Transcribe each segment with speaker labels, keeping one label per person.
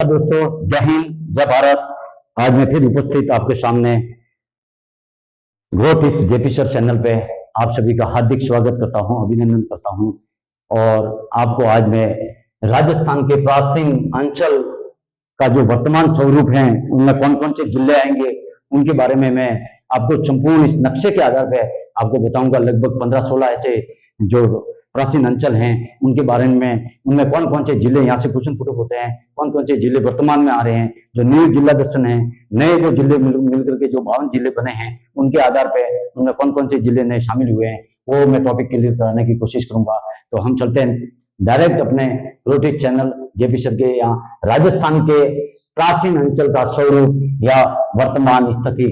Speaker 1: दोस्तों, जय हिंद, जय भारत। आज मैं फिर उपस्थित आपके सामने ग्रोथ इस जेपी सर चैनल पे आप सभी का हार्दिक स्वागत करता हूं, अभिनंदन करता हूं। और आपको आज मैं राजस्थान के प्राचीन अंचल का जो वर्तमान स्वरूप है, उनमें कौन कौन से जिले आएंगे, उनके बारे में मैं आपको संपूर्ण इस नक्शे के आधार पे आपको बताऊंगा। लगभग 15-16 ऐसे जो प्राचीन अंचल हैं, उनके बारे में, उनमें कौन कौन से जिले यहाँ से क्वेश्चन पुट होते हैं, कौन कौन से जिले वर्तमान में आ रहे हैं, जो न्यू जिला दर्शन है, नए जो जिले मिलकर के जो 52 जिले बने हैं, उनके आधार पे उनमें कौन कौन से जिले नए शामिल हुए हैं, वो मैं टॉपिक क्लियर कराने की कोशिश करूंगा। तो हम चलते हैं डायरेक्ट अपने रोटिक चैनल जेपी सर के यहाँ राजस्थान के प्राचीन अंचल का स्वरूप या वर्तमान स्थिति,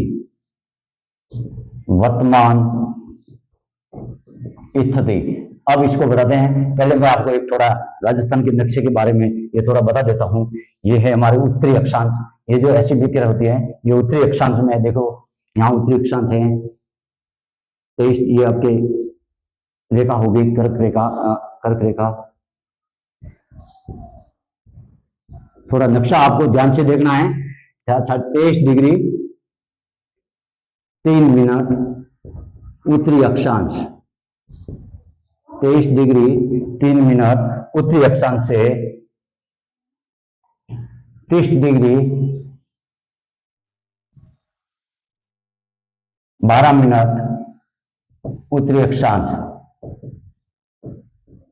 Speaker 1: वर्तमान स्थिति। अब इसको बताते हैं। पहले मैं आपको एक थोड़ा राजस्थान के नक्शे के बारे में ये थोड़ा बता देता हूँ। ये है हमारे उत्तरी अक्षांश। ये जो ऐसी विकिरण होती है, ये उत्तरी अक्षांश में, देखो यहाँ उत्तरी अक्षांश है। तो ये आपके रेखा होगी कर्क रेखा, कर्क रेखा। थोड़ा नक्शा आपको ध्यान से देखना है। 23 डिग्री 3 मिनट उत्तरी अक्षांश, 23 डिग्री 3 मिनट उत्तरी अक्षांश से 30 डिग्री 12 मिनट उत्तरी अक्षांश,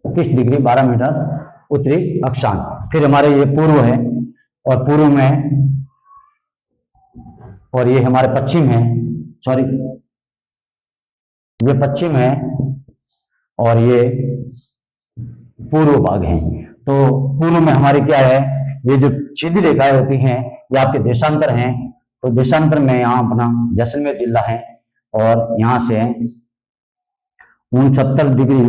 Speaker 1: 30 डिग्री 12 मिनट उत्तरी अक्षांश। फिर हमारे ये पूर्व है, और पूर्व में, और ये हमारे पश्चिम है, सॉरी ये पश्चिम है, और ये पूर्व भाग है। तो पूर्व में हमारे क्या है, ये जो सीधी रेखाएं होती हैं, ये आपके देशांतर हैं। तो देशांतर में यहाँ अपना जैसलमेर जिला है, और यहाँ से 69 डिग्री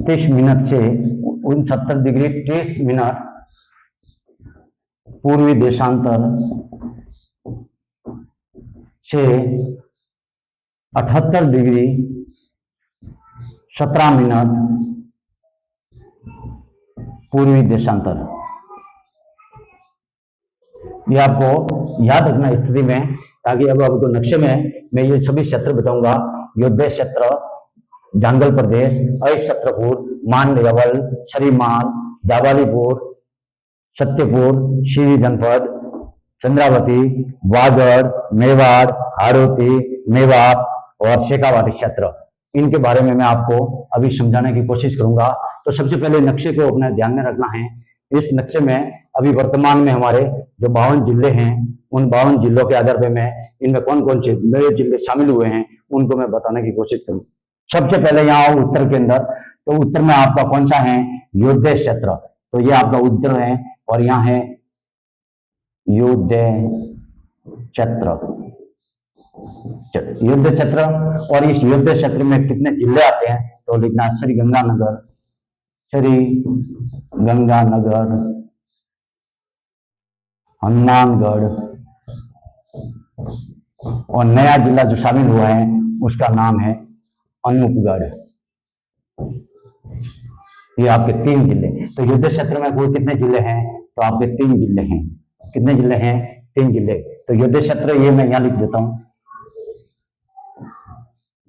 Speaker 1: 30 मिनट से 69 डिग्री 30 मिनट पूर्वी देशांतर से 78 डिग्री 17 मिनट पूर्वी देशांतर। ये आपको याद रखना स्थिति में, ताकि अब आपको नक्शे में मैं ये सभी क्षेत्र बताऊंगा। योद्धे क्षेत्र, जांगल प्रदेश, अहिछत्रपुर, मानयवल, श्रीमान, जावालीपुर, सत्यपुर, श्री जनपद, चंद्रावती, वागड़, मेवाड़, हाड़ौती, मेवात और शेखावाटी क्षेत्र, इनके बारे में मैं आपको अभी समझाने की कोशिश करूंगा। तो सबसे पहले नक्शे को अपने ध्यान में रखना है। इस नक्शे में अभी वर्तमान में हमारे जो 52 जिले हैं, उन 52 जिलों के आधार पर मैं इनमें कौन कौन से नए जिले शामिल हुए हैं, उनको मैं बताने की कोशिश करूँ। सबसे पहले यहाँ उत्तर के अंदर, तो उत्तर में आपका कौन सा है, योद्धे क्षेत्र। तो ये आपका उत्तर है, और यहाँ है योद्धे क्षेत्र, युद्ध क्षेत्र। और इस युद्ध क्षेत्र में कितने जिले आते हैं, तो लिखना श्री गंगानगर, हनुमानगढ़, और नया जिला जो शामिल हुआ है उसका नाम है अनूपगढ़। ये आपके 3 जिले। तो युद्ध क्षेत्र में कुल कितने जिले हैं, तो आपके 3 जिले हैं। कितने जिले हैं, 3 जिले। तो युद्ध क्षेत्र ये मैं यहां लिख देता हूं,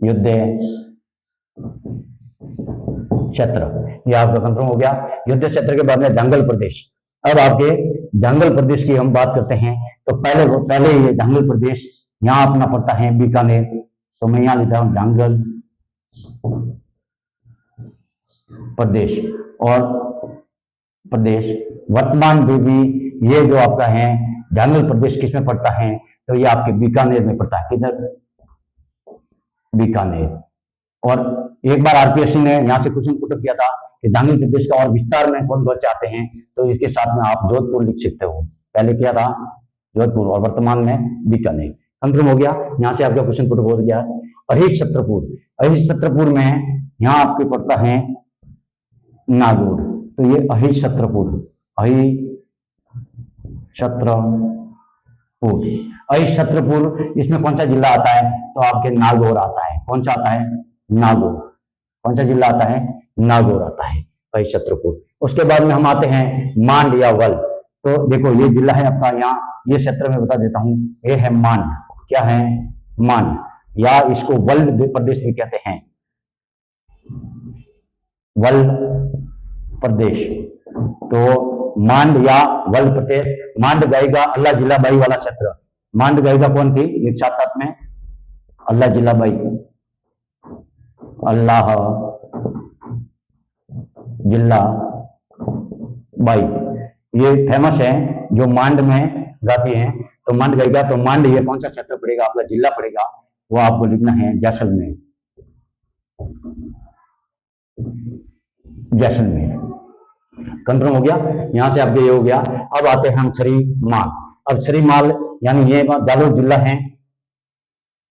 Speaker 1: युद्ध क्षेत्र, ये आपका कंफर्म हो गया। युद्ध क्षेत्र के बाद में जंगल प्रदेश। अब आपके जंगल प्रदेश की हम बात करते हैं। तो पहले ये जंगल प्रदेश यहाँ अपना पड़ता है बीकानेर। तो मैं यहाँ लिखता हूँ जंगल प्रदेश। और प्रदेश वर्तमान में भी ये जो आपका है जंगल प्रदेश किसमें पड़ता है, तो ये आपके बीकानेर में पड़ता है। किधर, बीकानेर। और एक बार आरपीएससी ने यहाँ से क्वेश्चन पुट किया था कि जंगल प्रदेश का और विस्तार में कौन कौन चाहते हैं, तो इसके साथ में आप जोधपुर लिख सकते हो। पहले क्या था, जोधपुर, और वर्तमान में बीकानेर। कंफर्म हो गया। यहाँ से आपका क्वेश्चन पुट हो गया। अहिछत्रपुर, अहिछत्रपुर में यहाँ आपके पड़ता है नागौर। तो ये अहिछत्रपुर, अहिछत्रपुर, इसमें कौन सा जिला आता है, तो आपके नागौर आता है। कौन सा आता है, नागौर। कौन सा जिला आता है? नागौर आता है भाई छत्रपुर। उसके बाद में हम आते हैं मांड या वल। तो देखो ये जिला है आपका, यहाँ ये क्षेत्र में बता देता हूं, ये है मांड। क्या है? मांड, या इसको वल प्रदेश भी कहते हैं, वल प्रदेश। तो मांड या वल प्रदेश। मांड गाएगा अल्लाह जिला बाई वाला क्षेत्र। मांड गाएगा कौन थी? एक साथ साथ में अल्लाह जिला बाई, अल्लाह जिला बाई, ये फेमस है जो मांड में गाती हैं। तो मांड गाएगा, तो मांड ये कौन सा क्षेत्र पड़ेगा? आपका जिला पड़ेगा, वो आपको लिखना है जैसलमेर। जैसलमेर कंफर्म हो गया। यहां से आपके ये हो गया। अब आते हैं हम छरीमाल। अब छरीमाल यानी ये जालोर जिला है,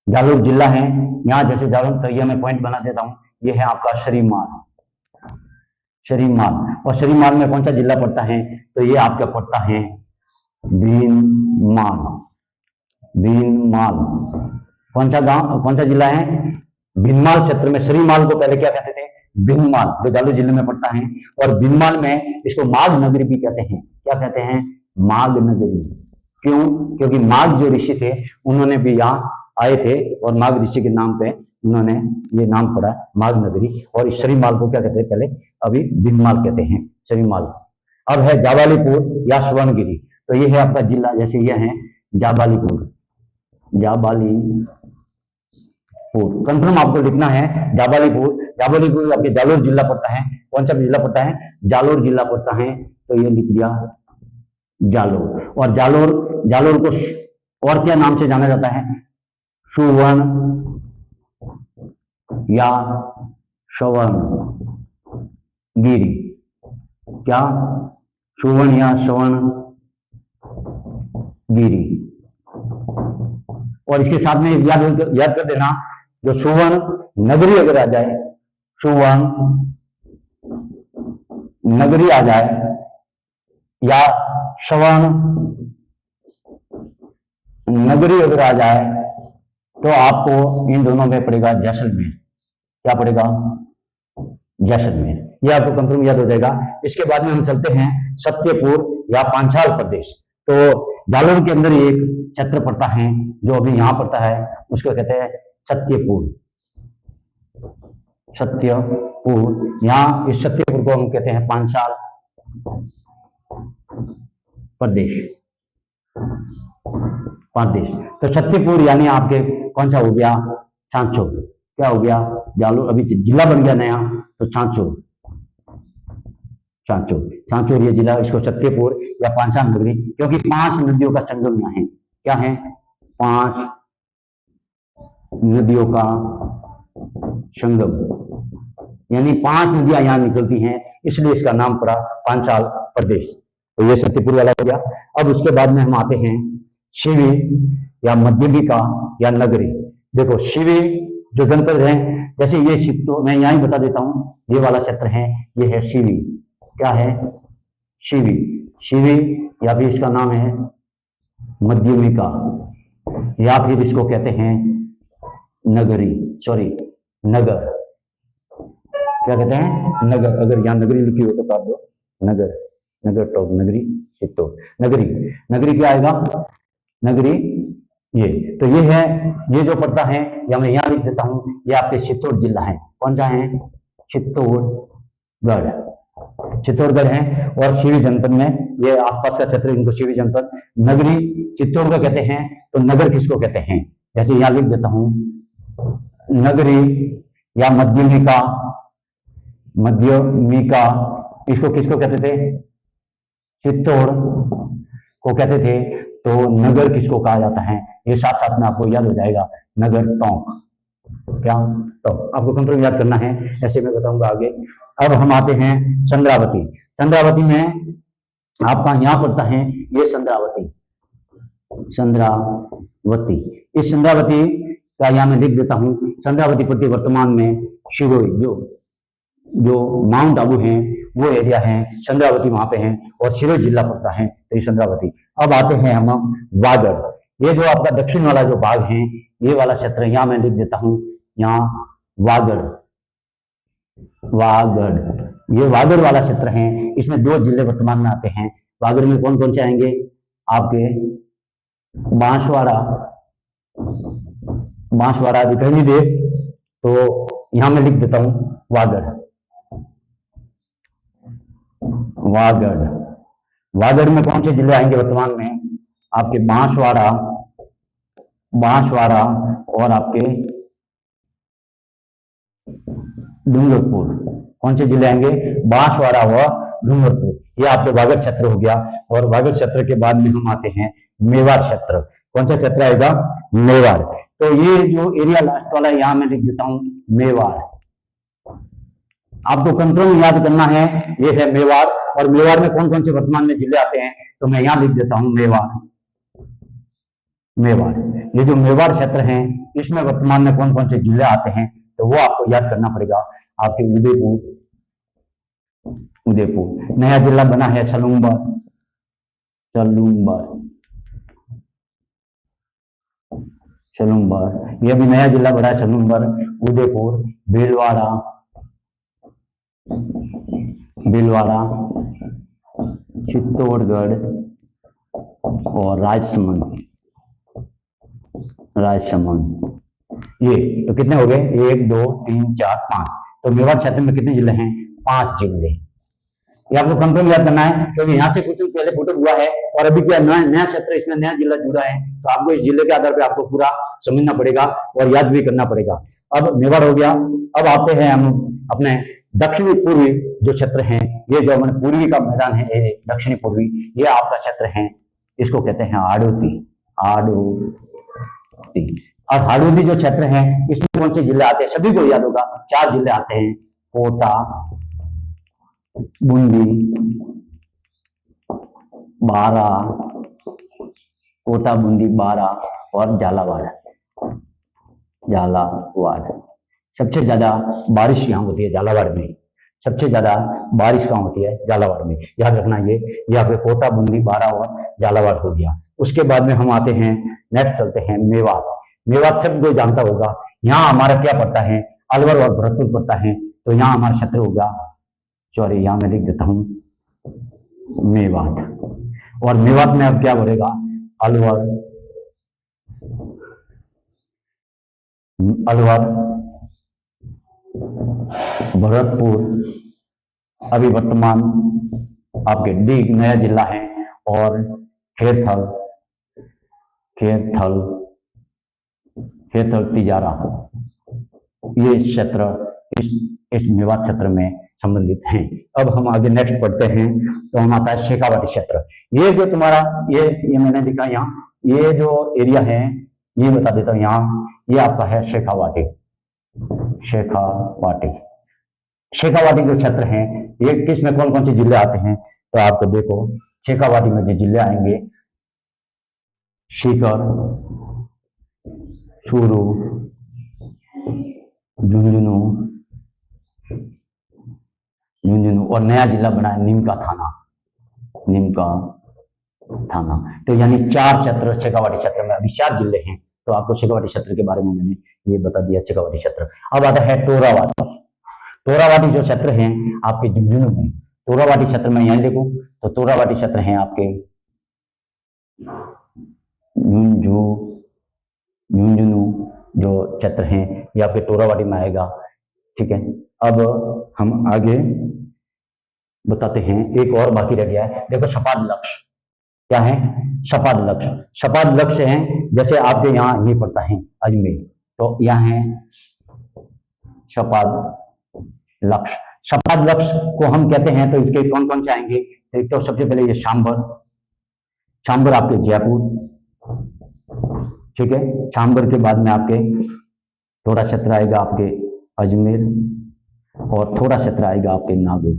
Speaker 1: जालोर जिला है। यहाँ जैसे जालोर, तो ये मैं पॉइंट बना देता हूं, ये है आपका शरीमाल, शरीमाल। और शरीमाल में कौन सा जिला पड़ता है? तो ये आपका पड़ता है भीनमाल, भीनमाल। कौन सा गांव, कौन सा जिला है? भीनमाल क्षेत्र में। शरीमाल को पहले क्या कहते थे? भीनमाल, जो जालोर जिले में पड़ता है। और भीनमाल में इसको माघ नगरी भी कहते हैं। क्या कहते हैं? माघ नगरी। क्यों? क्योंकि माघ जो ऋषि थे उन्होंने भी यहाँ आए थे, और माघ ऋषि के नाम पे उन्होंने ये नाम पड़ा माघ नगरी। और इस शरीमाल को क्या कहते हैं? पहले अभी भीनमाल कहते हैं, शरीमाल। अब है जाबालीपुर या स्वर्णगिरी। तो ये है आपका जिला, जैसे ये है जाबालीपुर, जाबालीपुर कंफर्म आपको लिखना है जाबालीपुर। जाबालीपुर आपके जालोर जिला पड़ता है। कौन सा जिला पड़ता है? जालोर जिला पड़ता है। तो ये लिख दिया जालोर। और जालोर, जालोर को और क्या नाम से जाना जाता है? सुवर्ण या स्वर्णगिरी। क्या? सुवर्ण या स्वर्णगिरी। और इसके साथ में याद कर देना, जो सुवर्ण नगरी अगर आ जाए, सुवर्ण नगरी आ जाए या स्वर्ण नगरी अगर आ जाए, तो आपको इन दोनों में पड़ेगा जैसलमेर। क्या पड़ेगा? जैसलमेर। ये आपको कंफर्म याद हो जाएगा। इसके बाद में हम चलते हैं सत्यपुर या पांचाल प्रदेश। तो जालोर के अंदर एक क्षेत्र पड़ता है जो अभी यहां पड़ता है, उसको कहते हैं सत्यपुर, सत्यपुर। यहाँ इस सत्यपुर को हम कहते हैं पांचाल प्रदेश, प्रदेश। तो सत्यपुर यानी आपके कौन सा हो गया? छाछोर। क्या हो गया? जालोर अभी जिला बन गया नया, तो छाछोर, छाछोर, छाछोर ये जिला, इसको सत्यपुर या पांचाल नगरी, क्योंकि 5 नदियों का संगम यहाँ है। क्या है? 5 नदियों का संगम, यानी 5 नदियां यहाँ निकलती हैं, इसलिए इसका नाम पड़ा पांचाल प्रदेश। तो ये सत्यपुर वाला हो गया। अब उसके बाद में हम आते हैं शिवी या मध्यमिका या नगरी। देखो शिवी जो जनपद है, जैसे ये तो मैं यहाँ ही बता देता हूँ, ये वाला क्षेत्र है, ये है शिवी। क्या है? शिवी, शिवी या फिर इसका नाम है मध्यमिका, या फिर इसको कहते हैं नगरी, सॉरी नगर। क्या कहते हैं? नगर। अगर यहाँ नगरी लिखी हो तो काट दो, नगर, नगर टॉप, नगरी चित्तौड़, नगरी। नगरी क्या आएगा? नगरी ये। तो ये है, ये जो पड़ता है, या मैं यहाँ लिख देता हूँ, ये आपके चित्तौड़ जिला है। कौन सा है? चित्तौड़गढ़, चित्तौड़गढ़ है। और शिवी जनपद में ये आसपास का क्षेत्र, इनको शिवी जनपद। नगरी चित्तौड़ को कहते हैं, तो नगर किसको कहते हैं? जैसे यहाँ लिख देता हूँ नगरी या मध्यमिका, मध्यमिका इसको किसको कहते थे? चित्तौड़ को कहते थे। तो नगर किसको कहा जाता है? ये साथ साथ में आपको याद हो जाएगा, नगर टोंक। क्या? टोंक। आपको कंट्रोल याद करना है, ऐसे मैं बताऊंगा आगे। अब हम आते हैं चंद्रावती। चंद्रावती में आपका यहाँ पड़ता है ये चंद्रावती, चंद्रावती। इस चंद्रावती का यहाँ मैं लिख देता हूँ, चंद्रावती पट्टी वर्तमान में शिरोई, जो माउंट आबू है वो एरिया है, चंद्रावती वहां पे है, और शिरोई जिला पड़ता है, तो ये चंद्रावती। अब आते हैं हम वागड़। ये जो आपका दक्षिण वाला जो भाग है, ये वाला क्षेत्र यहाँ मैं लिख देता हूँ, यहाँ वागड़, वागड़, ये वागड़ वाला क्षेत्र है। इसमें 2 जिले वर्तमान में आते हैं। वागड़ में कौन कौन से आएंगे? आपके बांसवाड़ा, बांसवाड़ा दिखाई नहीं दे तो यहां मैं लिख देता हूं वागड़, वागड़। वागड़ में कौन से जिले आएंगे वर्तमान में? आपके बांसवाड़ा, बांसवाड़ा और आपके डूंगरपुर। कौन से जिले आएंगे? बांसवाड़ा व डूंगरपुर। ये आपके वागड़ क्षेत्र हो गया। और वागड़ क्षेत्र के बाद में हम आते हैं मेवाड़ क्षेत्र। कौन सा क्षेत्र आएगा? मेवाड़। तो ये जो एरिया लास्ट वाला यहां मैं लिख देता हूं मेवाड़। आपको कंट्रोल याद करना है, ये है मेवाड़। और मेवाड़ में कौन कौन से वर्तमान में जिले आते हैं? तो मैं यहां लिख देता हूं मेवाड़, मेवाड़। ये जो मेवाड़ क्षेत्र है इसमें वर्तमान में कौन कौन से जिले आते हैं? तो वो आपको याद करना पड़ेगा। आपके उदयपुर, उदयपुर। नया जिला बना है सलूम्बर, सलूम्बर, सलूम्बर। ये भी नया जिला बना है सलूम्बर। उदयपुर, भीलवाड़ा, भीलवाड़ा, चित्तौड़गढ़ और राजसमंद, राजसमंद। ये तो कितने हो गए? 1 2 3 4 5। तो मेवाड़ क्षेत्र में कितने जिले हैं? 5 जिले। ये आपको कंट्रोल याद करना है क्योंकि यहाँ से कुछ पहले फुटल हुआ है और अभी क्या नया क्षेत्र, इसमें नया जिला जुड़ा है। तो आपको इस जिले के आधार पर आपको पूरा समझना पड़ेगा और याद भी करना पड़ेगा। अब मेवाड़ हो गया। अब आते हैं हम अपने दक्षिणी पूर्वी जो क्षेत्र है। ये जो हमारे पूर्वी का मैदान है, दक्षिणी पूर्वी, ये आपका क्षेत्र है। इसको कहते हैं हाड़ौती, हाड़ौती। और हाड़ौती जो क्षेत्र है इसमें कौन से जिले आते हैं? सभी को याद होगा, 4 जिले आते हैं। कोटा, बूंदी, बारा, कोटा, बूंदी, बारा और झालावाड़, झालावाड़। सबसे ज्यादा बारिश यहाँ होती है झालावाड़ में। सबसे ज्यादा बारिश कहाँ होती है? झालावाड़ में। याद रखना ये आपके कोटा, बूंदी, बारा और झालावाड़ हो गया। उसके बाद में हम आते हैं, नेक्स्ट चलते हैं मेवाड़। मेवाड़ सब कोई जानता होगा। यहाँ हमारा क्या पड़ता है? अलवर और भरतपुर पड़ता है। तो यहाँ हमारा क्षेत्र होगा, सॉरी यहाँ मैं लिख देता हूं मेवाड़। और मेवाड़ में अब क्या बढ़ेगा? अलवर, अलवर, भरतपुर, अभी वर्तमान आपके डीग नया जिला है, और खेरथल, खेरथल, खेरथल, तिजारा। ये क्षेत्र इस मेवाड़ क्षेत्र में संबंधित हैं। अब हम आगे नेक्स्ट पढ़ते हैं तो हम आता है शेखावाटी क्षेत्र। ये जो तुम्हारा ये मैंने लिखा यहाँ, ये जो एरिया है ये बता देता हूँ। यहाँ ये आपका है शेखावाटी, शेखावाटी। शेखावाटी जो क्षेत्र है ये किसमें कौन कौन से जिले आते हैं? तो आपको देखो शेखावाटी में जो जिले आएंगे, सीकर, चूरू, झुंझुनू, झुंझुनू और नया जिला बना है नीमका थाना, नीमका थाना। तो यानी 4 क्षेत्र शेखावाटी क्षेत्र में, अभी 4 जिले हैं। तो आपको शेखावाटी क्षेत्र के बारे में मैंने ये बता दिया, शेखावाटी क्षेत्र। अब आता है टोरावाटी। टोरावाटी जो क्षेत्र है आपके झुंझुनू में। टोरावाटी क्षेत्र में यहां देखो तो टोरावाटी क्षेत्र है आपके झुंझुनू जो क्षेत्र है ये आपके टोरावाटी में आएगा। ठीक है, अब हम आगे बताते हैं। एक और बाकी रह गया है, देखो सपाद लक्ष्य। क्या है? सपाद लक्ष्य। सपाद लक्ष्य है जैसे आपके यहाँ ये पड़ता है अजमेर, तो यहाँ है सपाद लक्ष्य। सपाद लक्ष्य को हम कहते हैं तो इसके कौन कौन से आएंगे? एक तो सबसे पहले ये सांबर, सांबर आपके जयपुर। ठीक है, सांबर के बाद में आपके थोड़ा क्षेत्र आएगा आपके अजमेर, और थोड़ा क्षेत्र आएगा आपके नागौर।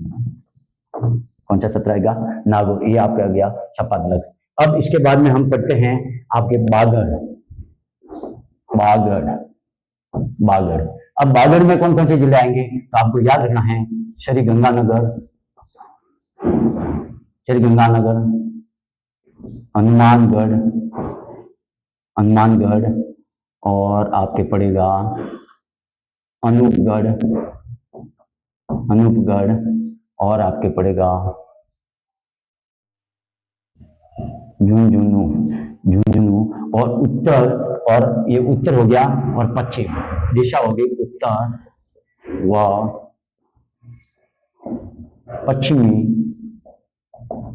Speaker 1: कौन सा क्षेत्र आएगा? नागौर। ये आपका आ गया सपाद लक्ष्य। अब इसके बाद में हम पढ़ते हैं आपके बागड़, बागड़, बागड़। अब बागड़ में कौन कौन से जिले आएंगे? तो आपको याद रखना है श्रीगंगानगर, श्रीगंगानगर, हनुमानगढ़, हनुमानगढ़, और आपके पड़ेगा अनूपगढ़, अनूपगढ़, और आपके पड़ेगा झुंझुनू, झुंझुनू, और उत्तर, और ये उत्तर हो गया, और पश्चिम दिशा हो गई उत्तर व पश्चिमी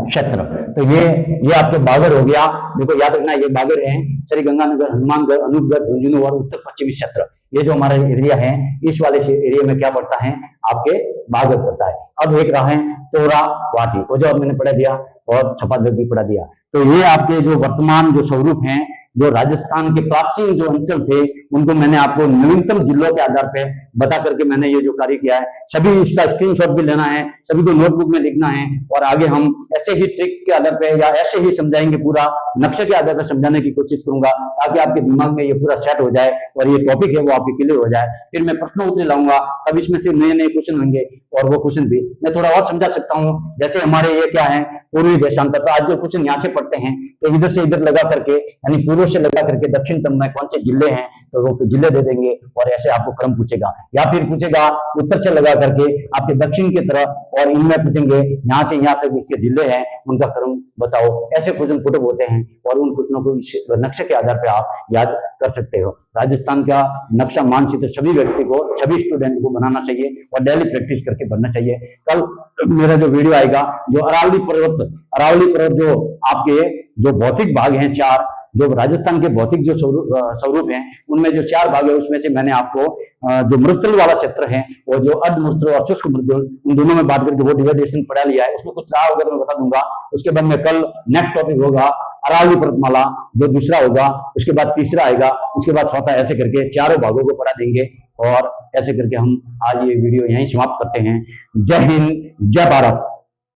Speaker 1: क्षेत्र। तो ये आपके बागर हो गया। देखो याद रखना, ये बागर है श्री गंगानगर, हनुमानगढ़, अनूपगढ़, झुंझुनू और उत्तर पश्चिमी क्षेत्र। ये जो हमारा एरिया है, इस वाले एरिया में क्या पड़ता है, आपके बागर पड़ता है। अब एक रहा है तोरा वाटी, वो जो मैंने पढ़ा दिया, और छपादर भी पढ़ा दिया। तो ये आपके जो वर्तमान जो स्वरूप हैं, जो राजस्थान के प्राचीन जो अंचल थे, उनको मैंने आपको नवीनतम जिलों के आधार पे बता करके मैंने ये जो कार्य किया है। सभी इसका स्क्रीनशॉट भी लेना है, सभी को नोटबुक में लिखना है, और आगे हम ऐसे ही ट्रिक के आधार पे या ऐसे ही समझाएंगे, पूरा नक्शे के आधार पे समझाने की कोशिश करूंगा, ताकि आपके दिमाग में ये पूरा सेट हो जाए और ये टॉपिक है वो आपके क्लियर हो जाए। फिर मैं प्रश्न उत्तर लाऊंगा, तब इसमें से नए नए क्वेश्चन होंगे, और वो क्वेश्चन भी मैं थोड़ा और समझा सकता हूँ। जैसे हमारे ये क्या है, पूर्वी देशांतर, तो आज जो क्वेश्चन यहाँ से पढ़ते हैं, तो इधर से इधर लगा करके, यानी पूर्व से लगा करके दक्षिणतम में कौन से जिले हैं, तो वो जिले दे देंगे, और ऐसे आपको क्रम पूछेगा। या फिर पूछेगा उत्तर से लगा करके आपके दक्षिण की तरफ, और इनमें पूछेंगे यहाँ से इसके जिले हैं, उनका क्रम बताओ। ऐसे क्वेश्चन पुटअप होते हैं, और उन क्वेश्चनों को नक्शे के आधार पर आप याद कर सकते हो। राजस्थान का नक्शा मानचित्र सभी व्यक्ति को, सभी स्टूडेंट को बनाना चाहिए, और डेली प्रैक्टिस करके बनना चाहिए। कल मेरा जो वीडियो आएगा, जो अरावली पर्वत जो आपके जो भौतिक भाग हैं, 4 जो राजस्थान के भौतिक जो स्वरूप हैं, उनमें जो 4 भाग है, उसमें से मैंने आपको जो मरुस्थल वाला क्षेत्र है, वो जो अर्ध मरुस्थल और शुष्क मरुस्थल, उन दोनों में बात करके वो डिवाइडेशन पढ़ा लिया है। उसमें कुछ रहा होगा तो मैं बता दूंगा। उसके बाद में कल नेक्स्ट टॉपिक होगा अरावली पर्वतमाला, जो दूसरा होगा, उसके बाद तीसरा आएगा, उसके बाद चौथा, ऐसे करके 4 भागों को पढ़ा देंगे। और ऐसे करके हम आज ये वीडियो यहीं समाप्त करते हैं। जय हिंद, जय भारत।